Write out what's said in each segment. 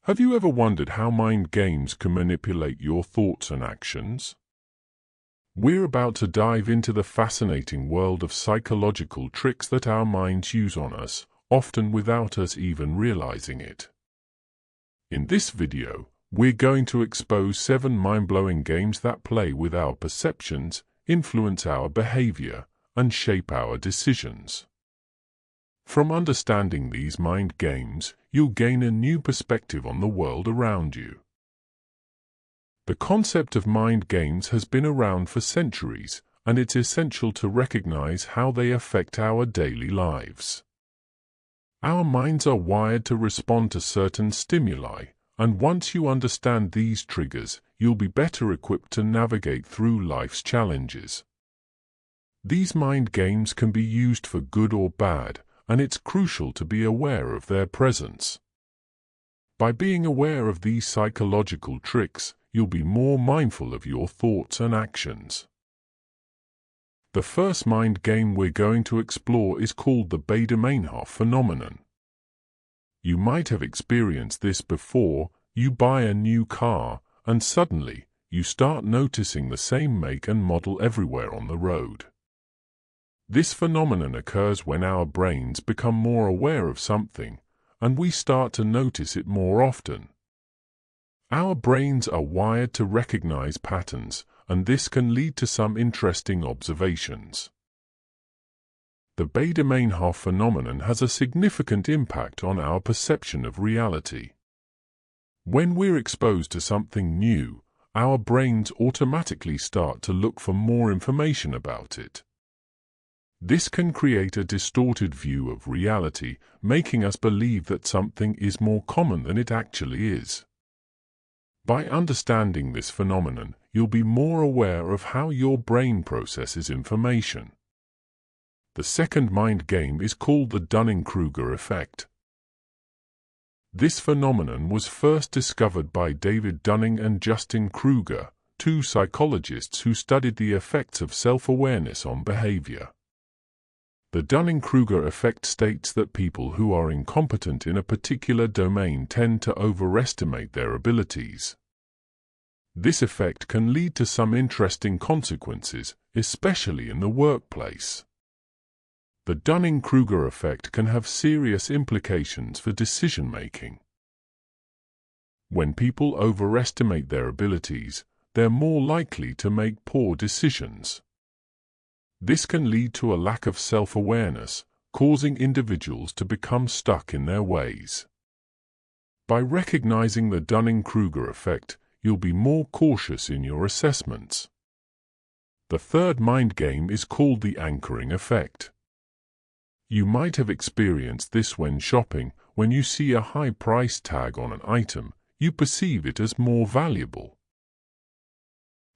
Have you ever wondered how mind games can manipulate your thoughts and actions? We're about to dive into the fascinating world of psychological tricks that our minds use on us, often without us even realizing it. In this video, we're going to expose 7 mind-blowing games that play with our perceptions, influence our behavior, and shape our decisions. From understanding these mind games, you'll gain a new perspective on the world around you. The concept of mind games has been around for centuries, and it's essential to recognize how they affect our daily lives. Our minds are wired to respond to certain stimuli, and once you understand these triggers, you'll be better equipped to navigate through life's challenges. These mind games can be used for good or bad, and it's crucial to be aware of their presence. By being aware of these psychological tricks, you'll be more mindful of your thoughts and actions. The first mind game we're going to explore is called the Baader-Meinhof phenomenon. You might have experienced this before. You buy a new car, and suddenly, you start noticing the same make and model everywhere on the road. This phenomenon occurs when our brains become more aware of something, and we start to notice it more often. Our brains are wired to recognize patterns, and this can lead to some interesting observations. The Baader-Meinhof phenomenon has a significant impact on our perception of reality. When we're exposed to something new, our brains automatically start to look for more information about it. This can create a distorted view of reality, making us believe that something is more common than it actually is. By understanding this phenomenon, you'll be more aware of how your brain processes information. The second mind game is called the Dunning-Kruger effect. This phenomenon was first discovered by David Dunning and Justin Kruger, 2 psychologists who studied the effects of self-awareness on behavior. The Dunning-Kruger effect states that people who are incompetent in a particular domain tend to overestimate their abilities. This effect can lead to some interesting consequences, especially in the workplace. The Dunning-Kruger effect can have serious implications for decision-making. When people overestimate their abilities, they're more likely to make poor decisions. This can lead to a lack of self-awareness, causing individuals to become stuck in their ways. By recognizing the Dunning-Kruger effect, you'll be more cautious in your assessments. The third mind game is called the anchoring effect. You might have experienced this when shopping. When you see a high price tag on an item, you perceive it as more valuable.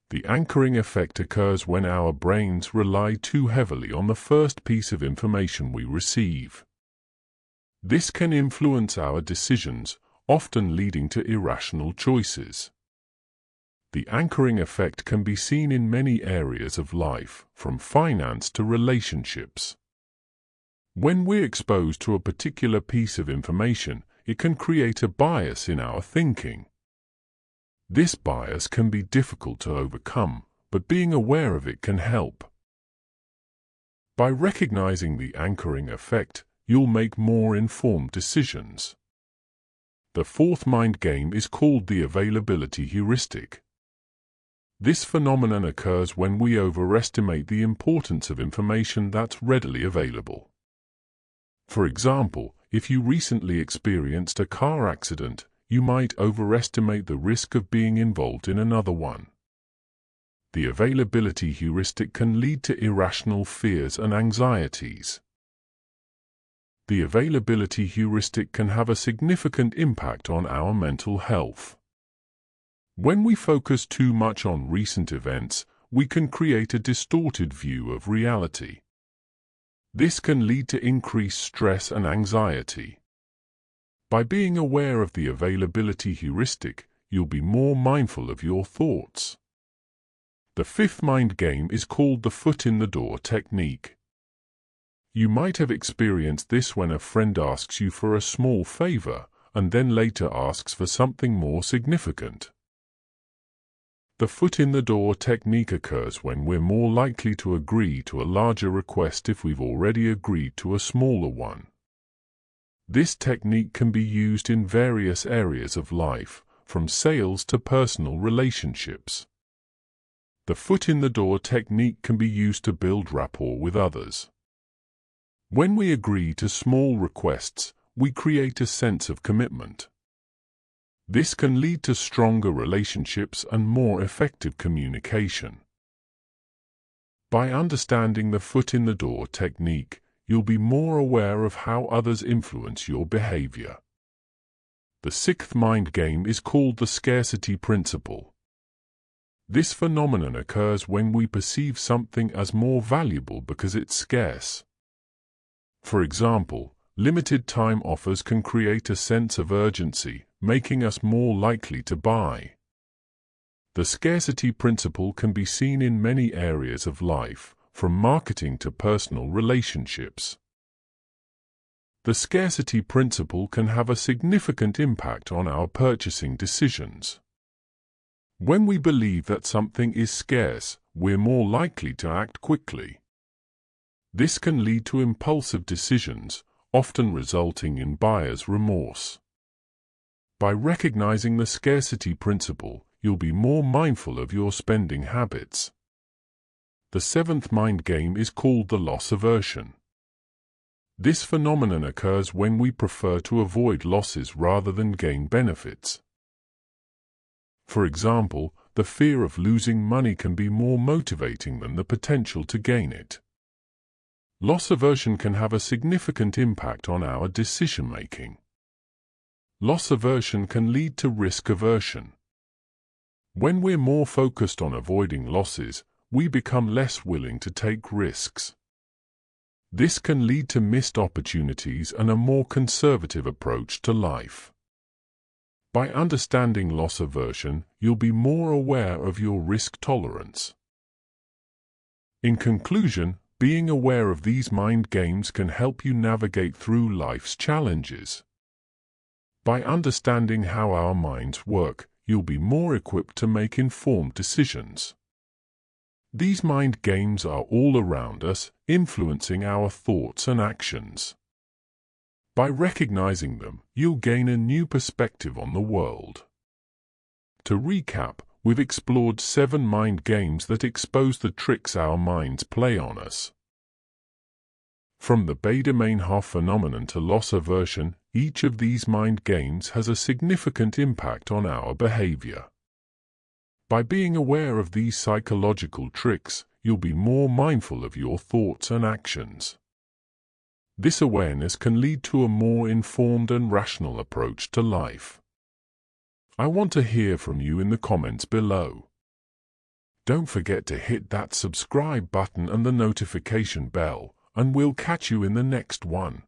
The anchoring effect occurs when our brains rely too heavily on the first piece of information we receive. This can influence our decisions, often leading to irrational choices. The anchoring effect can be seen in many areas of life, from finance to relationships. When we're exposed to a particular piece of information, it can create a bias in our thinking. This bias can be difficult to overcome, but being aware of it can help. By recognizing the anchoring effect, you'll make more informed decisions. The fourth mind game is called the availability heuristic. This phenomenon occurs when we overestimate the importance of information that's readily available. For example, if you recently experienced a car accident, you might overestimate the risk of being involved in another one. The availability heuristic can lead to irrational fears and anxieties. The availability heuristic can have a significant impact on our mental health. When we focus too much on recent events, we can create a distorted view of reality. This can lead to increased stress and anxiety. By being aware of the availability heuristic, you'll be more mindful of your thoughts. The fifth mind game is called the foot in the door technique. You might have experienced this when a friend asks you for a small favor, and then later asks for something more significant. The foot in the door technique occurs when we're more likely to agree to a larger request if we've already agreed to a smaller one. This technique can be used in various areas of life, from sales to personal relationships. The foot in the door technique can be used to build rapport with others. When we agree to small requests, we create a sense of commitment. This can lead to stronger relationships and more effective communication. By understanding the foot in the door technique, you'll be more aware of how others influence your behavior. The sixth mind game is called the scarcity principle. This phenomenon occurs when we perceive something as more valuable because it's scarce. For example, limited time offers can create a sense of urgency, making us more likely to buy. The scarcity principle can be seen in many areas of life, from marketing to personal relationships. The scarcity principle can have a significant impact on our purchasing decisions. When we believe that something is scarce, we're more likely to act quickly. This can lead to impulsive decisions, often resulting in buyer's remorse. By recognizing the scarcity principle, you'll be more mindful of your spending habits. The seventh mind game is called the loss aversion. This phenomenon occurs when we prefer to avoid losses rather than gain benefits. For example, the fear of losing money can be more motivating than the potential to gain it. Loss aversion can have a significant impact on our decision-making. Loss aversion can lead to risk aversion. When we're more focused on avoiding losses, we become less willing to take risks. This can lead to missed opportunities and a more conservative approach to life. By understanding loss aversion, you'll be more aware of your risk tolerance. In conclusion, being aware of these mind games can help you navigate through life's challenges. By understanding how our minds work, you'll be more equipped to make informed decisions. These mind games are all around us, influencing our thoughts and actions. By recognizing them, you'll gain a new perspective on the world. To recap, we've explored 7 mind games that expose the tricks our minds play on us. From the Baader-Meinhof phenomenon to loss aversion, each of these mind games has a significant impact on our behavior. By being aware of these psychological tricks, you'll be more mindful of your thoughts and actions. This awareness can lead to a more informed and rational approach to life. I want to hear from you in the comments below. Don't forget to hit that subscribe button and the notification bell, and we'll catch you in the next one.